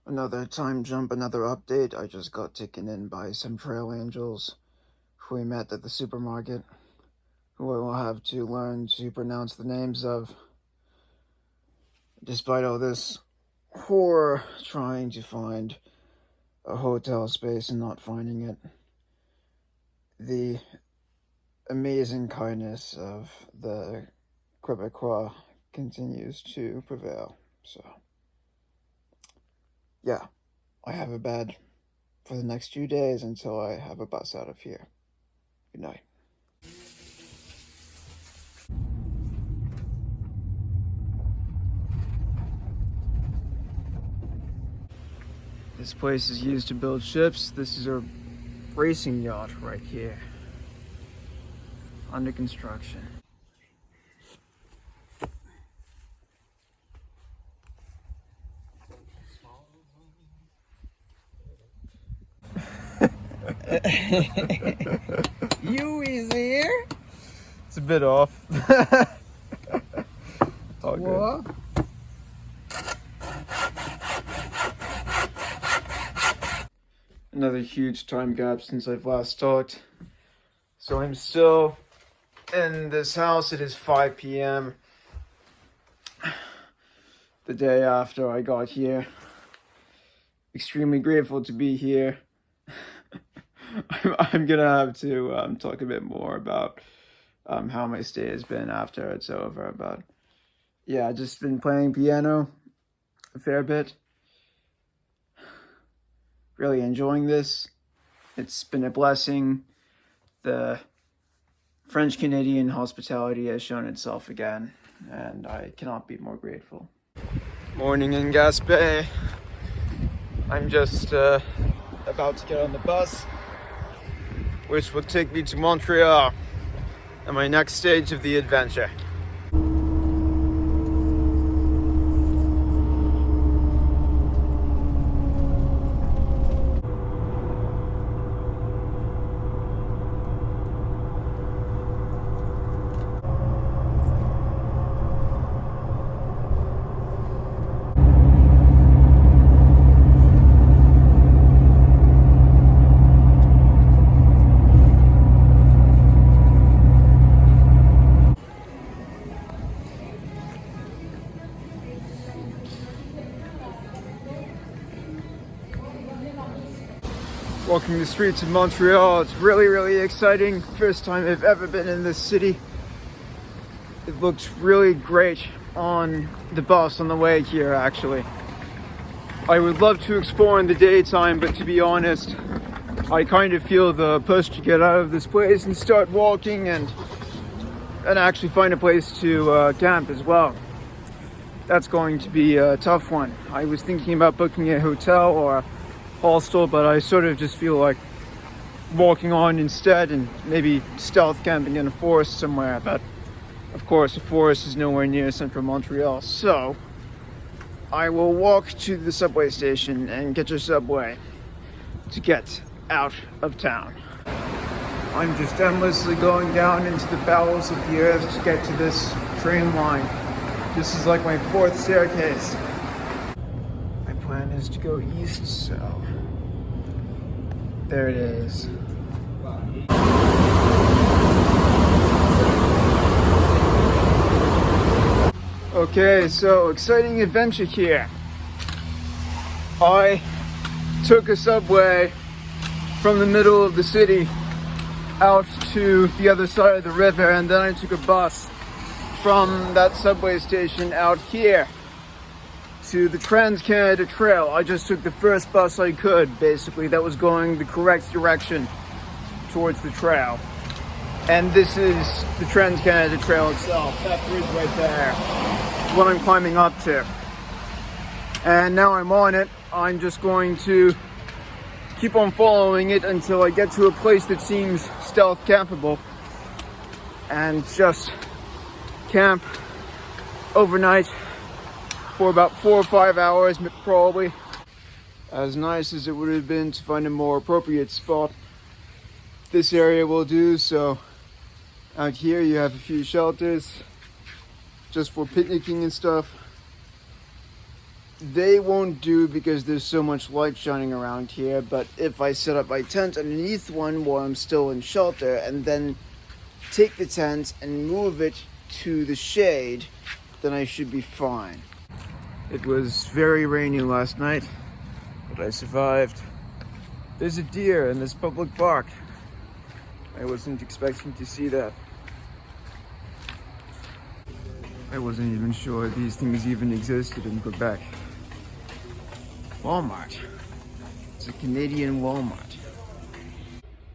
Another time jump, another update. I just got taken in by some trail angels who we met at the supermarket, who I will have to learn to pronounce the names of. Despite all this horror trying to find a hotel space and not finding it, the amazing kindness of the Quebecois continues to prevail. So, yeah, I have a bed for the next few days until I have a bus out of here. Good night. This place is used to build ships. This is a racing yacht right here, under construction. You is here? It's a bit off. All good. Another huge time gap since I've last talked. So I'm still in this house. It is 5 p.m. the day after I got here. Extremely grateful to be here. I'm gonna have to talk a bit more about how my stay has been after it's over. But yeah, I've just been playing piano a fair bit. Really enjoying this. It's been a blessing. The French-Canadian hospitality has shown itself again, and I cannot be more grateful. Morning in Gaspé. I'm just about to get on the bus, which will take me to Montreal and my next stage of the adventure. Walking the streets of Montreal, it's really exciting. First time I've ever been in this city. It looks really great on the bus on the way here, actually. I would love to explore in the daytime, but to be honest, I kind of feel the push to get out of this place and start walking and actually find a place to camp as well. That's going to be a tough one. I was thinking about booking a hotel or a hostel, but I sort of just feel like walking on instead and maybe stealth camping in a forest somewhere. But of course, a forest is nowhere near central Montreal, so I will walk to the subway station and catch a subway to get out of town. I'm just endlessly going down into the bowels of the earth to get to this train line. This is like my fourth staircase. My plan is to go east, so there it is. Okay, so exciting adventure here. I took a subway from the middle of the city out to the other side of the river, and then I took a bus from that subway station out here to the Trans-Canada Trail. I just took the first bus I could, basically, that was going the correct direction towards the trail. And this is the Trans-Canada Trail itself. That bridge right there is what I'm climbing up to. And now I'm on it. I'm just going to keep on following it until I get to a place that seems stealth campable and just camp overnight for about 4 or 5 hours, probably. As nice as it would have been to find a more appropriate spot, this area will do. So out here you have a few shelters just for picnicking and stuff. they won't do because there's so much light shining around here, but if I set up my tent underneath one while I'm still in shelter and then take the tent and move it to the shade, then I should be fine. It was very rainy last night, but I survived. There's a deer in this public park. I wasn't expecting to see that. I wasn't even sure these things even existed in Quebec. Walmart. It's a Canadian Walmart.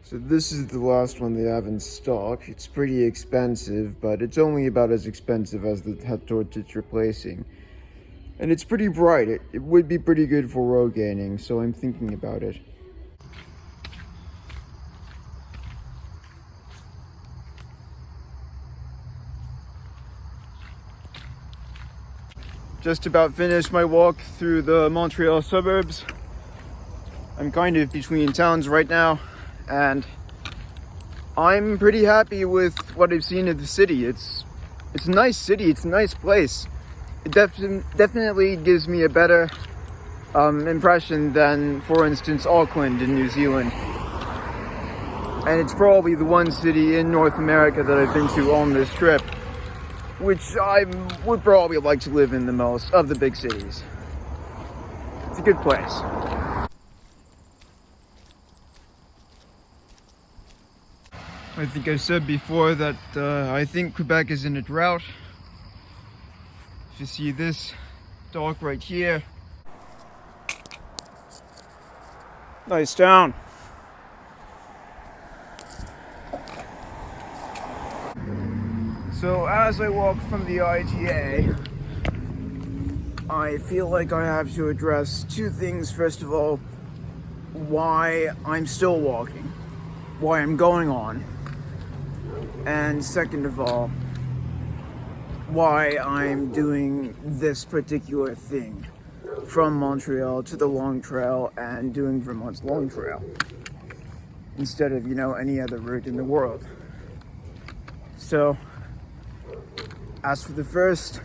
So this is the last one they have in stock. It's pretty expensive, but it's only about as expensive as the head torch it's replacing. And it's pretty bright. It would be pretty good for road gaining, so I'm thinking about it. Just about finished my walk through the Montreal suburbs. I'm kind of between towns right now, and I'm pretty happy with what I've seen of the city. It's a nice city, it's a nice place. It definitely gives me a better impression than, for instance, Auckland in New Zealand. And it's probably the one city in North America that I've been to on this trip, which I would probably like to live in the most of the big cities. It's a good place. I think I said before that I think Quebec is in a drought. If you see this dock right here. Nice town. So as I walk from the IGA, I feel like I have to address two things. First of all, why I'm still walking, why I'm going on, and second of all, why I'm doing this particular thing from Montreal to the Long Trail and doing Vermont's Long Trail instead of, any other route in the world. So, as for the first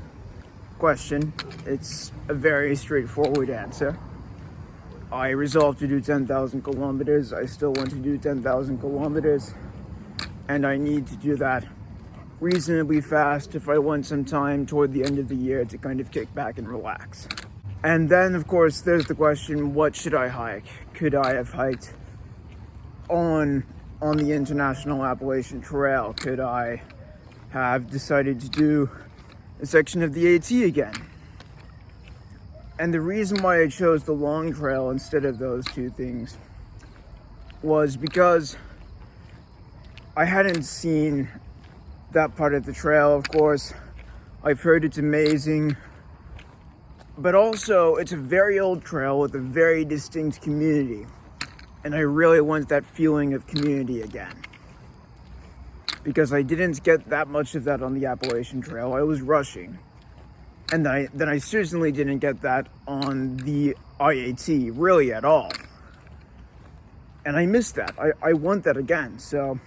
question, it's a very straightforward answer. I resolved to do 10,000 kilometers. I still want to do 10,000 kilometers, and I need to do that reasonably fast if I want some time toward the end of the year to kind of kick back and relax. And then, of course, there's the question, what should I hike? Could I have hiked on the International Appalachian Trail? Could I have decided to do a section of the AT again? And the reason why I chose the Long Trail instead of those two things was because I hadn't seen that part of the trail, of course. I've heard it's amazing, but also it's a very old trail with a very distinct community, and I really want that feeling of community again, because I didn't get that much of that on the Appalachian Trail. I was rushing, and then I certainly didn't get that on the IAT really at all, and I missed that. I want that again. So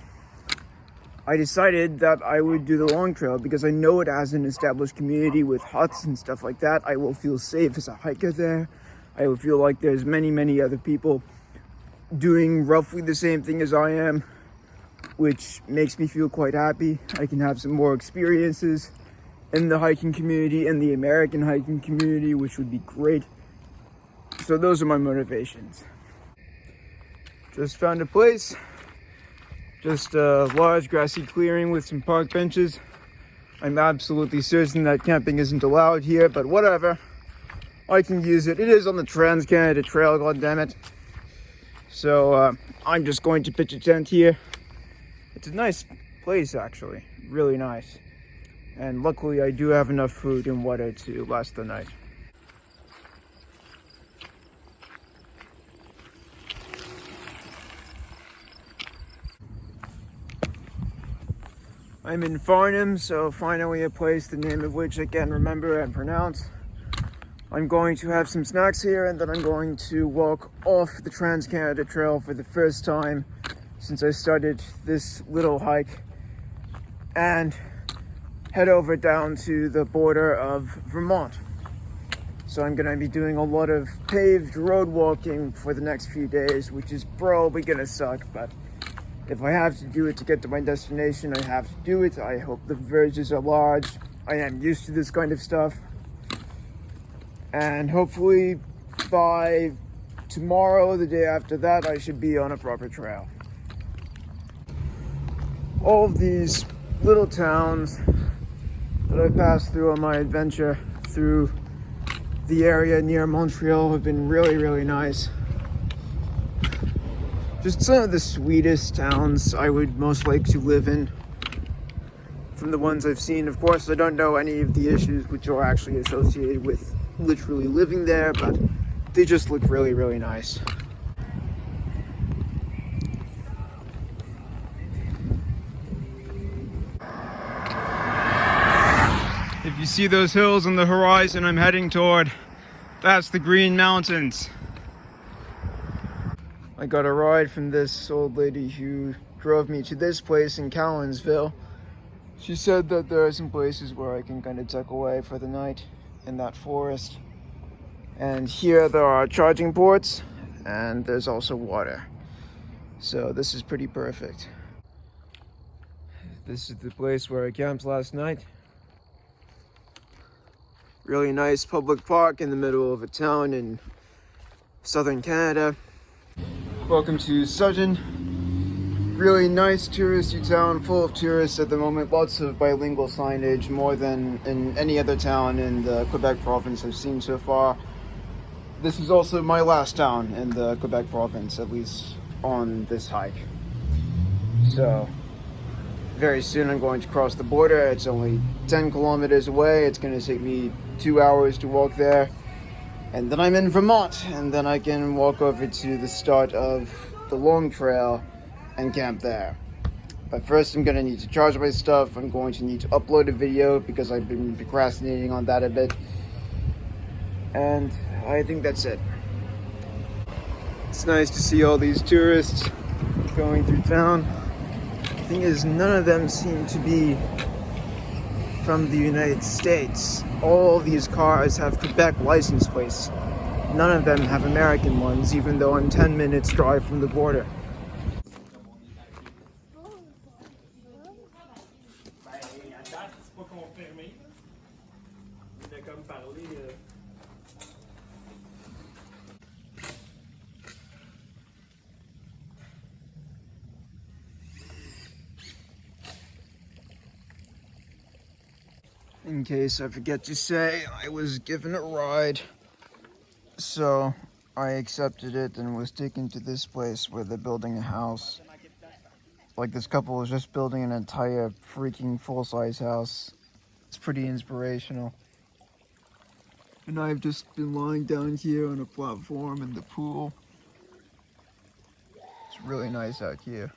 I decided that I would do the Long Trail because I know it has an established community with huts and stuff like that. I will feel safe as a hiker there. I will feel like there's many other people doing roughly the same thing as I am, which makes me feel quite happy. I can have some more experiences in the hiking community, in the American hiking community, which would be great. So those are my motivations. Just found a place. Just a large grassy clearing with some park benches. I'm absolutely certain that camping isn't allowed here, but whatever. I can use it. It is on the Trans-Canada Trail, goddammit. So I'm just going to pitch a tent here. It's a nice place, actually. Really nice. And luckily I do have enough food and water to last the night. I'm in Farnham, so finally a place the name of which I can remember and pronounce. I'm going to have some snacks here, and then I'm going to walk off the Trans-Canada Trail for the first time since I started this little hike, and head over down to the border of Vermont. So I'm gonna be doing a lot of paved road walking for the next few days, which is probably gonna suck, but if I have to do it to get to my destination, I have to do it. I hope the verges are large. I am used to this kind of stuff. And hopefully by tomorrow, the day after that, I should be on a proper trail. All of these little towns that I passed through on my adventure through the area near Montreal have been really, really nice. Just some of the sweetest towns I would most like to live in from the ones I've seen. Of course, I don't know any of the issues which are actually associated with literally living there, but they just look really, really nice. If you see those hills on the horizon I'm heading toward, that's the Green Mountains. I got a ride from this old lady who drove me to this place in Cowansville. She said that there are some places where I can kind of tuck away for the night in that forest. And here there are charging ports, and there's also water. So this is pretty perfect. This is the place where I camped last night. Really nice public park in the middle of a town in southern Canada. Welcome to Sutton. Really nice touristy town, full of tourists at the moment. Lots of bilingual signage, more than in any other town in the Quebec province I've seen so far. This is also my last town in the Quebec province, at least on this hike. So very soon I'm going to cross the border. It's only 10 kilometers away. It's going to take me 2 hours to walk there. And then I'm in Vermont, and then I can walk over to the start of the long trail and camp there. But first I'm going to need to charge my stuff. I'm going to need to upload a video because I've been procrastinating on that a bit. And I think that's it. It's nice to see all these tourists going through town. The thing is, none of them seem to be from the United States. All these cars have Quebec license plates. None of them have American ones, even though I'm 10 minutes drive from the border. In case I forget to say, I was given a ride, so I accepted it and was taken to this place where they're building a house. Like, this couple is just building an entire freaking full-size house. It's pretty inspirational. And I've just been lying down here on a platform in the pool. It's really nice out here.